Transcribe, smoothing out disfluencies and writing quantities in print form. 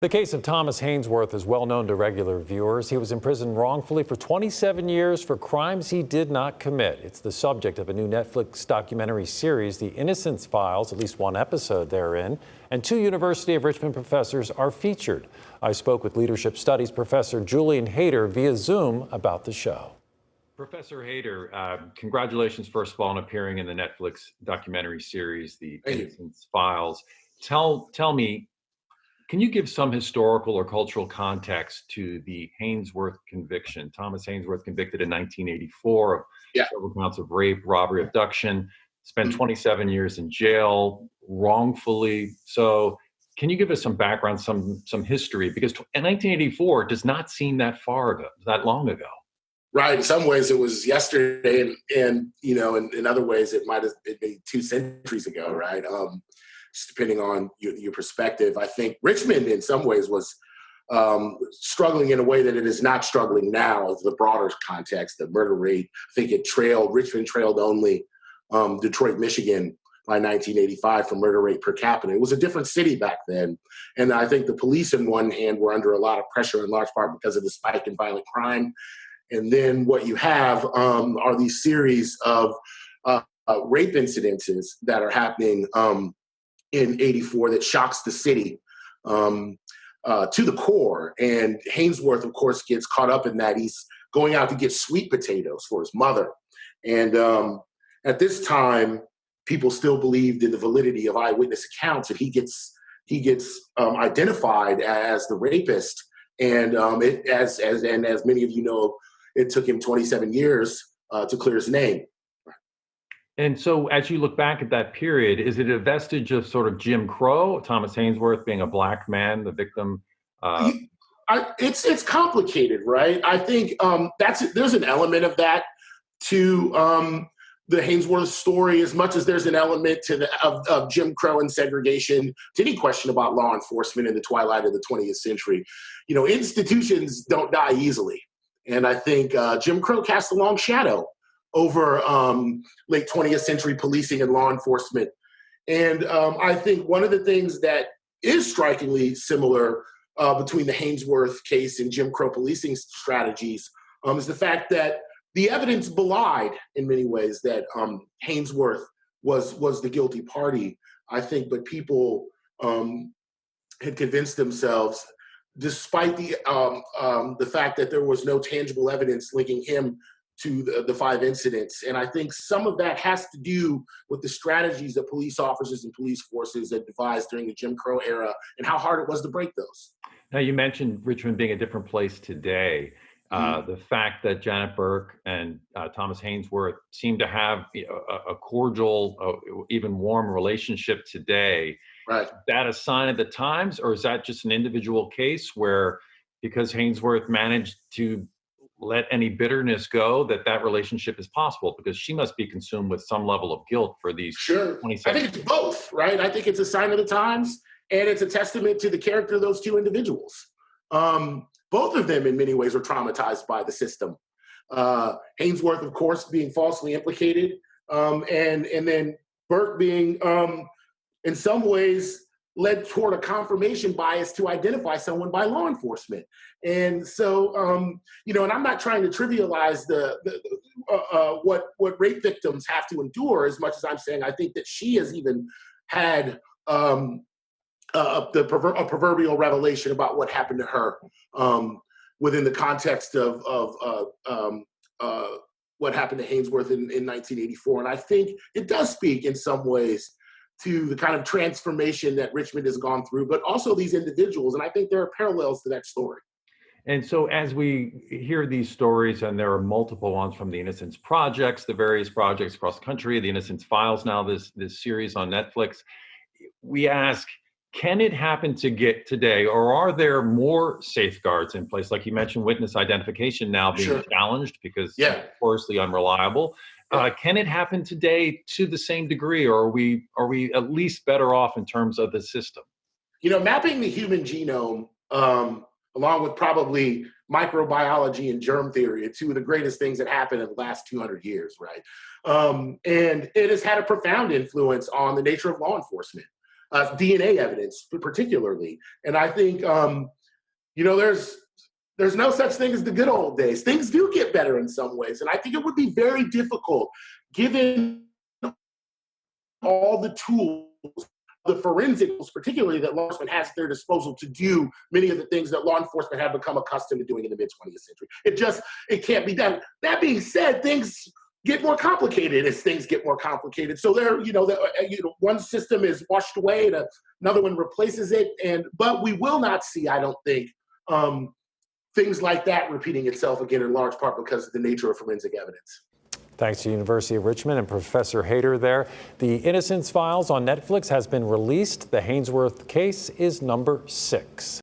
The case of Thomas Haynesworth is well known to regular viewers. He was imprisoned wrongfully for 27 years for crimes he did not commit. It's the subject of a new Netflix documentary series, The Innocence Files, at least one episode therein, and two University of Richmond professors are featured. I spoke with leadership studies professor Julian Hayter via Zoom about the show. Professor Hayter, congratulations, first of all, on appearing in the Netflix documentary series, The Innocence Files. Tell me, can you give some historical or cultural context to the Haynesworth conviction? Thomas Haynesworth, convicted in 1984 of several counts of rape, robbery, abduction, spent 27 years in jail wrongfully. So can you give us some background, some history? Because in 1984 does not seem that far ago, that long ago. Right. In some ways, it was yesterday, and you know, in other ways, it might have been 2 centuries ago, right? Just depending on your perspective. I think Richmond, in some ways, was struggling in a way that it is not struggling now. As the broader context, the murder rate, I think Richmond trailed only Detroit, Michigan by 1985 for murder rate per capita. It was a different city back then. And I think the police, on one hand, were under a lot of pressure, in large part because of the spike in violent crime. And then what you have are these series of rape incidences that are happening in 84 that shocks the city to the core. And Haynesworth, of course, gets caught up in that. He's going out to get sweet potatoes for his mother. And at this time, people still believed in the validity of eyewitness accounts, and he gets identified as the rapist. And as many of you know, it took him 27 years to clear his name. And so as you look back at that period, is it a vestige of sort of Jim Crow, Thomas Haynesworth being a black man, the victim? It's complicated, right? I think there's an element of that to the Haynesworth story, as much as there's an element of Jim Crow and segregation to any question about law enforcement in the twilight of the 20th century. You know, institutions don't die easily. And I think Jim Crow cast a long shadow over late 20th century policing and law enforcement. And I think one of the things that is strikingly similar between the Haynesworth case and Jim Crow policing strategies is the fact that the evidence belied, in many ways, that Haynesworth was the guilty party, I think, but people had convinced themselves, despite the fact that there was no tangible evidence linking him to the 5 incidents. And I think some of that has to do with the strategies that police officers and police forces had devised during the Jim Crow era and how hard it was to break those. Now, you mentioned Richmond being a different place today. The fact that Janet Burke and Thomas Haynesworth seem to have a cordial, even warm relationship today, right? Is that a sign of the times, or is that just an individual case where, because Haynesworth managed to let any bitterness go, that relationship is possible, because she must be consumed with some level of guilt for these 27 I think it's both, right? I think it's a sign of the times, and it's a testament to the character of those 2 individuals. Both of them, in many ways, are traumatized by the system. Haynesworth, of course, being falsely implicated, and then Burke being, in some ways, led toward a confirmation bias to identify someone by law enforcement. And so, and I'm not trying to trivialize what rape victims have to endure, as much as I'm saying I think that she has even had a proverbial revelation about what happened to her within the context of what happened to Haynesworth in 1984. And I think it does speak in some ways to the kind of transformation that Richmond has gone through, but also these individuals. And I think there are parallels to that story. And so as we hear these stories, and there are multiple ones from the Innocence Projects, the various projects across the country, the Innocence Files now, this series on Netflix, we ask, can it happen today, or are there more safeguards in place? Like you mentioned, witness identification now being challenged because it's notoriously unreliable. Can it happen today to the same degree, or are we at least better off in terms of the system? You know, mapping the human genome, along with probably microbiology and germ theory, are 2 of the greatest things that happened in the last 200 years, right? And it has had a profound influence on the nature of law enforcement. DNA evidence particularly. And I think, there's no such thing as the good old days. Things do get better in some ways. And I think it would be very difficult, given all the tools, the forensics, particularly that law enforcement has at their disposal to do many of the things that law enforcement have become accustomed to doing in the mid-20th century. It can't be done. That being said, things get more complicated as things get more complicated. So one system is washed away and another one replaces it. But we will not see, I don't think, things like that repeating itself again, in large part because of the nature of forensic evidence. Thanks to the University of Richmond and Professor Hayter there. The Innocence Files on Netflix has been released. The Haynesworth case is number 6.